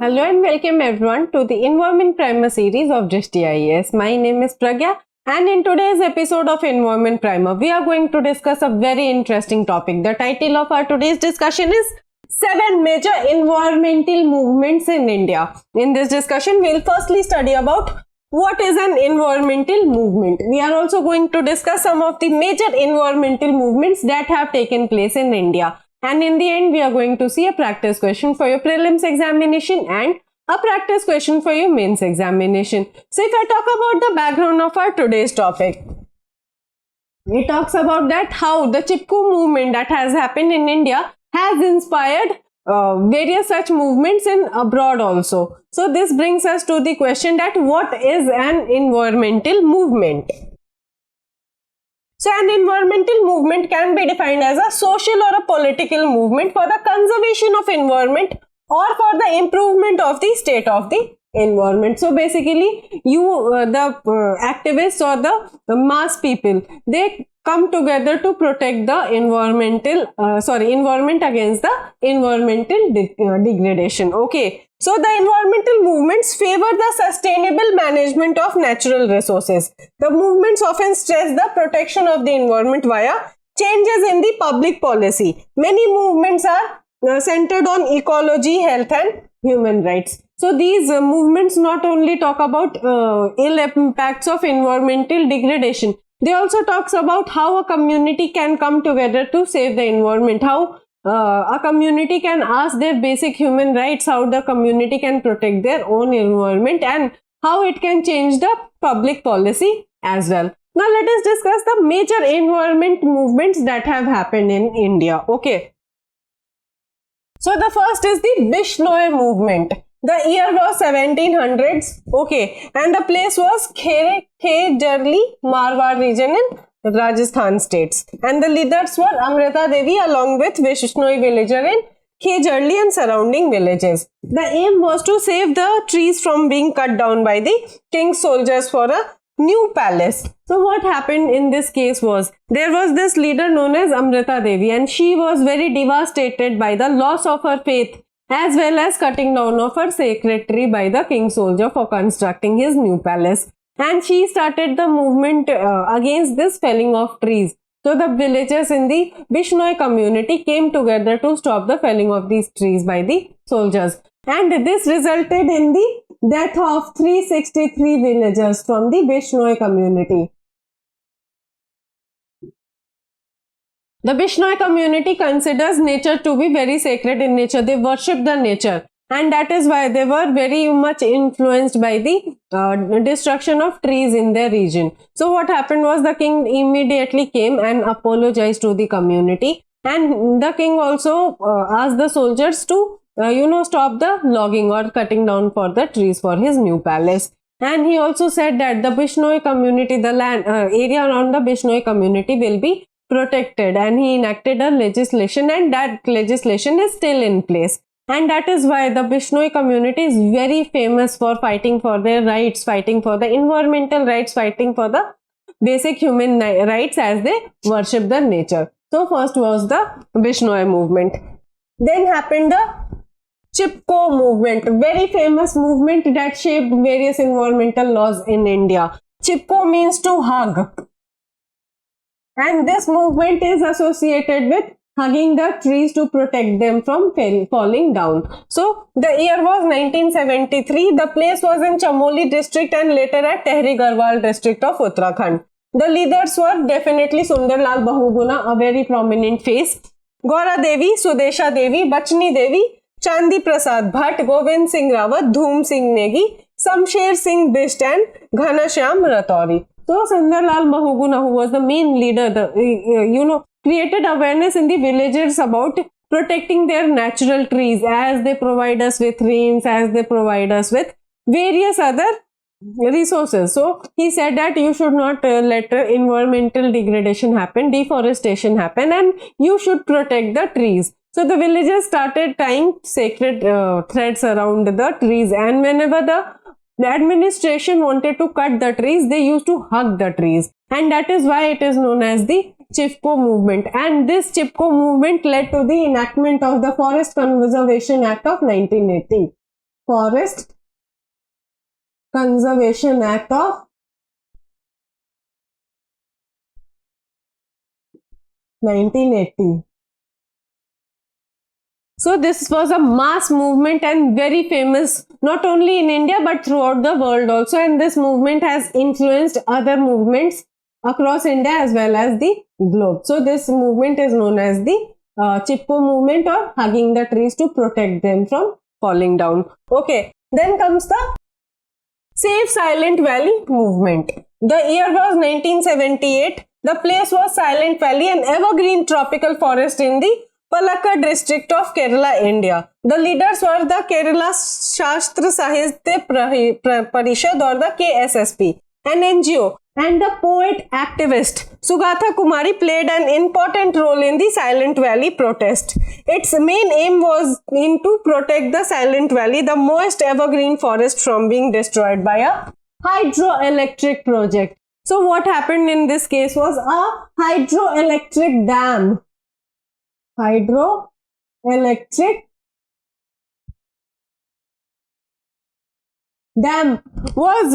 Hello and welcome everyone to the Environment Primer series of Drishti IAS. My name is Pragya and in today's episode of Environment Primer, we are going to discuss a very interesting topic. The title of our today's discussion is 7 major environmental movements in India. In this discussion, we will firstly study about what is an environmental movement. We are also going to discuss some of the major environmental movements that have taken place in India. And in the end, we are going to see a practice question for your prelims examination and a practice question for your mains examination. So if I talk about the background of our today's topic, it talks about that how the Chipko movement that has happened in India has inspired various such movements in abroad also. So this brings us to the question that what is an environmental movement? So an environmental movement can be defined as a social or a political movement for the conservation of environment or for the improvement of the state of the environment. So basically the activists or the mass people, they come together to protect the environment against the environmental degradation. Okay. So the environmental movements favor the sustainable management of natural resources. The movements often stress the protection of the environment via changes in the public policy. Many movements are centered on ecology, health and human rights. So these movements not only talk about ill impacts of environmental degradation, they also talks about how a community can come together to save the environment, how a community can ask their basic human rights, how the community can protect their own environment and how it can change the public policy as well. Now let us discuss the major environment movements that have happened in India. Okay. So the first is the Bishnoi movement. The year was 1700s. Okay. And the place was Khejarli, Marwar region in Rajasthan states, and the leaders were Amrita Devi along with Vishnoi villager in Khejarli and surrounding villages. The aim was to save the trees from being cut down by the king's soldiers for a new palace. So what happened in this case was, there was this leader known as Amrita Devi and she was very devastated by the loss of her faith as well as cutting down of her sacred tree by the king's soldier for constructing his new palace. And she started the movement against this felling of trees. So the villagers in the Bishnoi community came together to stop the felling of these trees by the soldiers. And this resulted in the death of 363 villagers from the Bishnoi community. The Bishnoi community considers nature to be very sacred in nature. They worship the nature. And that is why they were very much influenced by the destruction of trees in their region. So what happened was, the king immediately came and apologized to the community. And the king also asked the soldiers to, stop the logging or cutting down for the trees for his new palace. And he also said that the Bishnoi community, the land area around the Bishnoi community will be protected. And he enacted a legislation, and that legislation is still in place. And that is why the Bishnoi community is very famous for fighting for their rights, fighting for the environmental rights, fighting for the basic human rights as they worship the nature. So first was the Bishnoi movement. Then happened the Chipko movement, very famous movement that shaped various environmental laws in India. Chipko means to hug. And this movement is associated with hugging the trees to protect them from falling down. So the year was 1973. The place was in Chamoli district and later at Tehri Garhwal district of Uttarakhand. The leaders were definitely Sundarlal Bahuguna, a very prominent face, Gaura Devi, Sudesha Devi, Bachni Devi, Chandi Prasad Bhatt, Govind Singh Rawat, Dhoom Singh Negi, Samsher Singh Bisht and Ghanashyam Rathori. So Sundarlal Bahuguna, who was the main leader, created awareness in the villagers about protecting their natural trees as they provide us with rains, as they provide us with various other resources. So he said that you should not let environmental degradation happen, deforestation happen, and you should protect the trees. So the villagers started tying sacred threads around the trees, and whenever the administration wanted to cut the trees, they used to hug the trees, and that is why it is known as the Chipko movement. And this Chipko movement led to the enactment of the Forest Conservation Act of 1980. Forest Conservation Act of 1980. So this was a mass movement and very famous not only in India but throughout the world also, and this movement has influenced other movements across India as well as the globe. So this movement is known as the Chipko movement, or hugging the trees to protect them from falling down. Okay, then comes the Save Silent Valley movement. The year was 1978. The place was Silent Valley, an evergreen tropical forest in the Palakkad district of Kerala, India. The leaders were the Kerala Shastra Sahitya Parishad, or the KSSP, an NGO, and the poet activist Sugatha Kumari played an important role in the Silent Valley protest. Its main aim was to protect the Silent Valley, the most evergreen forest, from being destroyed by a hydroelectric project. So what happened in this case was a hydroelectric dam. Hydroelectric dam was,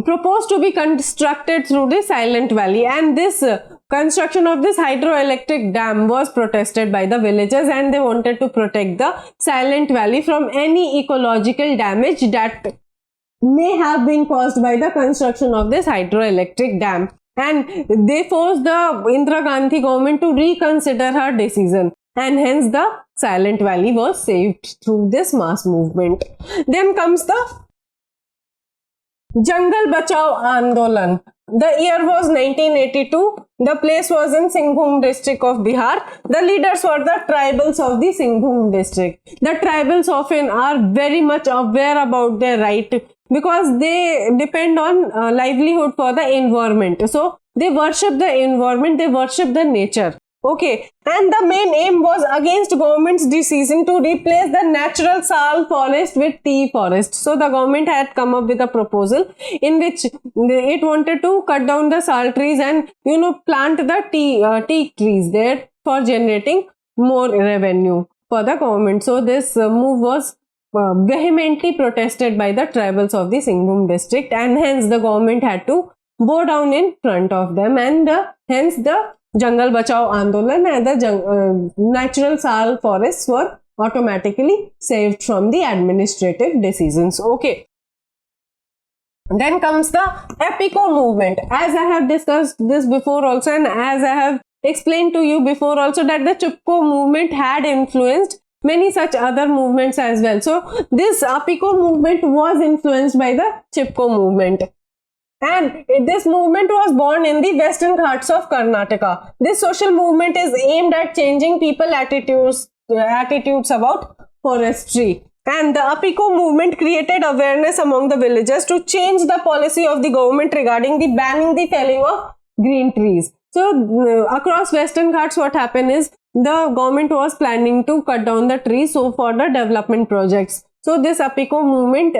proposed to be constructed through the Silent Valley, and this construction of this hydroelectric dam was protested by the villagers, and they wanted to protect the Silent Valley from any ecological damage that may have been caused by the construction of this hydroelectric dam. And they forced the Indira Gandhi government to reconsider her decision, and hence the Silent Valley was saved through this mass movement. Then comes the Jangal Bachao Andolan. The year was 1982. The place was in Singhbhum district of Bihar. The leaders were the tribals of the Singhbhum district. The tribals often are very much aware about their right, because they depend on livelihood for the environment. So they worship the environment, they worship the nature. Okay, and the main aim was against government's decision to replace the natural sal forest with tea forest. So the government had come up with a proposal in which it wanted to cut down the sal trees and plant the tea trees there for generating more revenue for the government. So this move was vehemently protested by the tribals of the Singhbhum district, and hence the government had to bow down in front of them, and hence the Jangal Bachao Andolan and the natural sal forests were automatically saved from the administrative decisions. Okay. Then comes the Epico movement. As I have discussed this before also, and as I have explained to you before also, that the Chipko movement had influenced many such other movements as well. So this Epico movement was influenced by the Chipko movement. And this movement was born in the Western Ghats of Karnataka. This social movement is aimed at changing people's attitudes about forestry. And the Epico movement created awareness among the villagers to change the policy of the government regarding the banning the felling of green trees. So across Western Ghats, what happened is the government was planning to cut down the trees for the development projects. So this Epico movement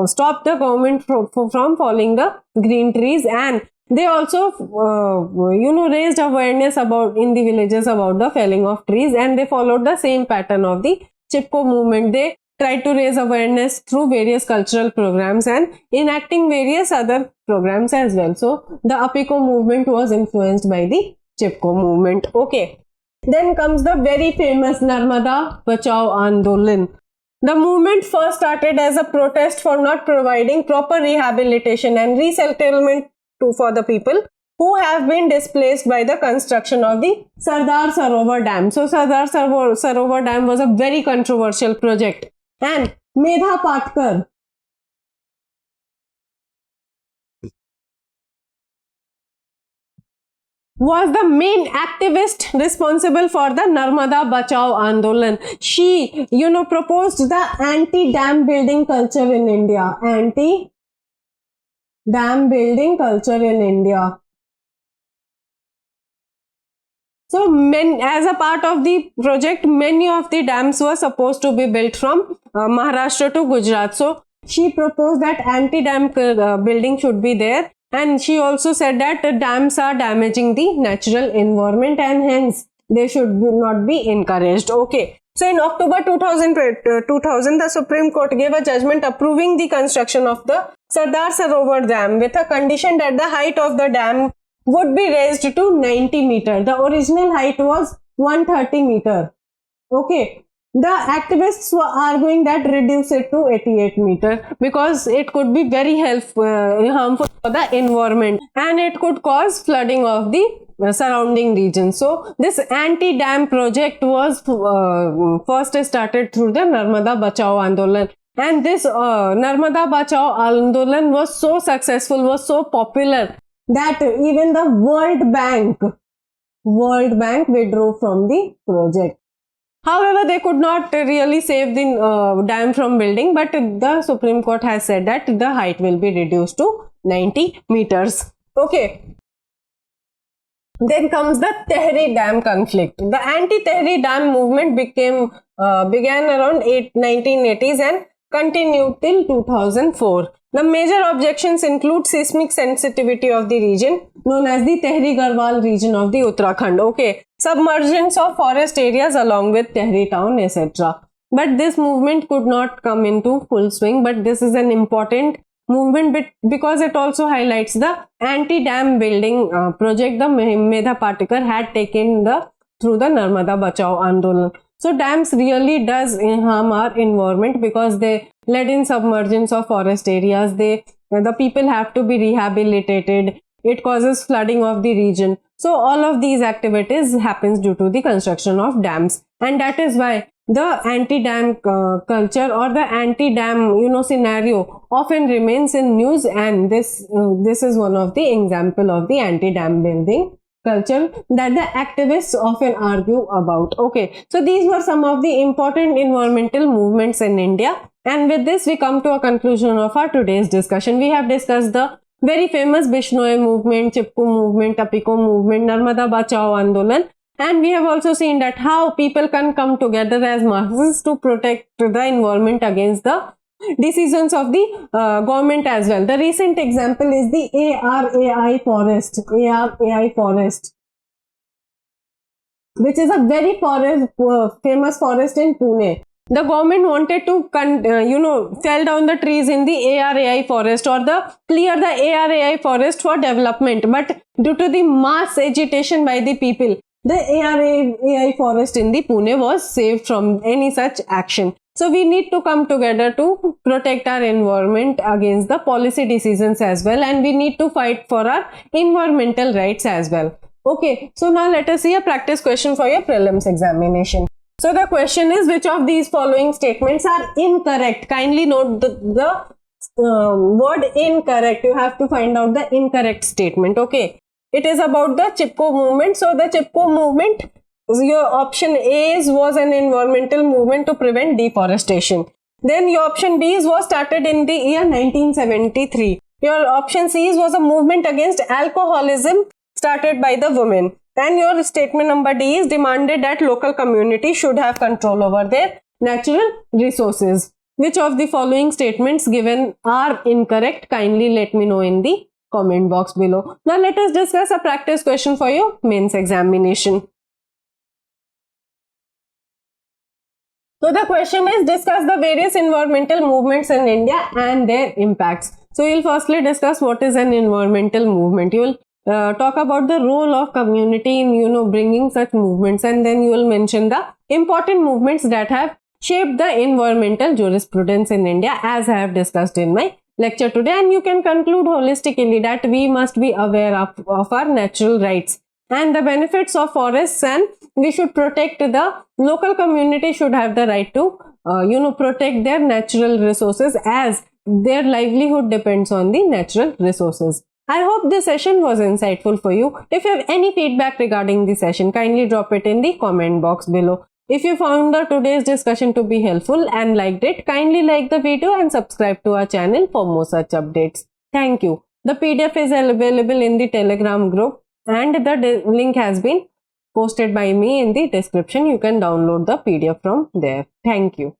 stopped the government from falling the green trees, and they also raised awareness in the villages about the felling of trees, and they followed the same pattern of the Chipko movement. They tried to raise awareness through various cultural programs and enacting various other programs as well. So the Epico movement was influenced by the Chipko movement. Okay. Then comes the very famous Narmada Bachao Andolan. The movement first started as a protest for not providing proper rehabilitation and resettlement for the people who have been displaced by the construction of the Sardar Sarovar Dam. So Sardar Sarovar Dam was a very controversial project, and Medha Patkar was the main activist responsible for the Narmada Bachao Andolan. She, proposed the anti-dam building culture in India. Anti-dam building culture in India. So, as a part of the project, many of the dams were supposed to be built from Maharashtra to Gujarat. So, she proposed that anti-dam building should be there. And she also said that the dams are damaging the natural environment, and hence they should not be encouraged. Okay. So in October 2000, the Supreme Court gave a judgment approving the construction of the Sardar Sarovar Dam with a condition that the height of the dam would be raised to 90 meter. The original height was 130 meter. Okay. The activists were arguing that reduce it to 88 meter because it could be very harmful for the environment and it could cause flooding of the surrounding region. So this anti-dam project was first started through the Narmada Bachao Andolan, and this Narmada Bachao Andolan was so successful, was so popular that even the World Bank withdrew from the project. However, they could not really save the dam from building, but the Supreme Court has said that the height will be reduced to 90 meters. Okay. Then comes the Tehri Dam conflict. The anti-Tehri Dam movement began around 1980s and continued till 2004. The major objections include seismic sensitivity of the region known as the Tehri Garhwal region of the Uttarakhand. Okay, submergence of forest areas along with Tehri town, etc. But this movement could not come into full swing. But this is an important movement because it also highlights the anti-dam building project the Medha Patekar had taken through the Narmada Bachao Andolan. So dams really does harm our environment because they led in submergence of forest areas. The people have to be rehabilitated. It causes flooding of the region. So all of these activities happens due to the construction of dams, and that is why the anti-dam culture or the anti-dam scenario often remains in news, and this is one of the example of the anti-dam building culture that the activists often argue about. Okay, so these were some of the important environmental movements in India, and with this we come to a conclusion of our today's discussion. We have discussed the very famous Bishnoi movement, Chipko movement, Tapiko movement, Narmada Bachao Andolan, and we have also seen that how people can come together as masses to protect the environment against the decisions of the government as well. The recent example is the ARAI forest, which is a very famous forest in Pune. The government wanted to fell down the trees in the ARAI forest or clear the ARAI forest for development, but due to the mass agitation by the people, the ARAI forest in the Pune was saved from any such action. So we need to come together to protect our environment against the policy decisions as well, and we need to fight for our environmental rights as well. Okay, so now let us see a practice question for your prelims examination. So the question is, which of these following statements are incorrect? Kindly note the word incorrect. You have to find out the incorrect statement. Okay, it is about the Chipko movement. So the Chipko movement, your option A was an environmental movement to prevent deforestation. Then your option B was started in the year 1973. Your option C was a movement against alcoholism started by the women. And your statement number D is demanded that local community should have control over their natural resources. Which of the following statements given are incorrect? Kindly let me know in the comment box below. Now let us discuss a practice question for your mains examination. So the question is, discuss the various environmental movements in India and their impacts. So you will firstly discuss what is an environmental movement. You will talk about the role of community in bringing such movements, and then you will mention the important movements that have shaped the environmental jurisprudence in India, as I have discussed in my lecture today. And you can conclude holistically that we must be aware of our natural rights and the benefits of forests, and we should protect the local community should have the right to protect their natural resources, as their livelihood depends on the natural resources. I hope this session was insightful for you. If you have any feedback regarding the session, kindly drop it in the comment box below. If you found today's discussion to be helpful and liked it, kindly like the video and subscribe to our channel for more such updates. Thank you. The PDF is available in the Telegram group, and the link has been posted by me in the description. You can download the PDF from there. Thank you.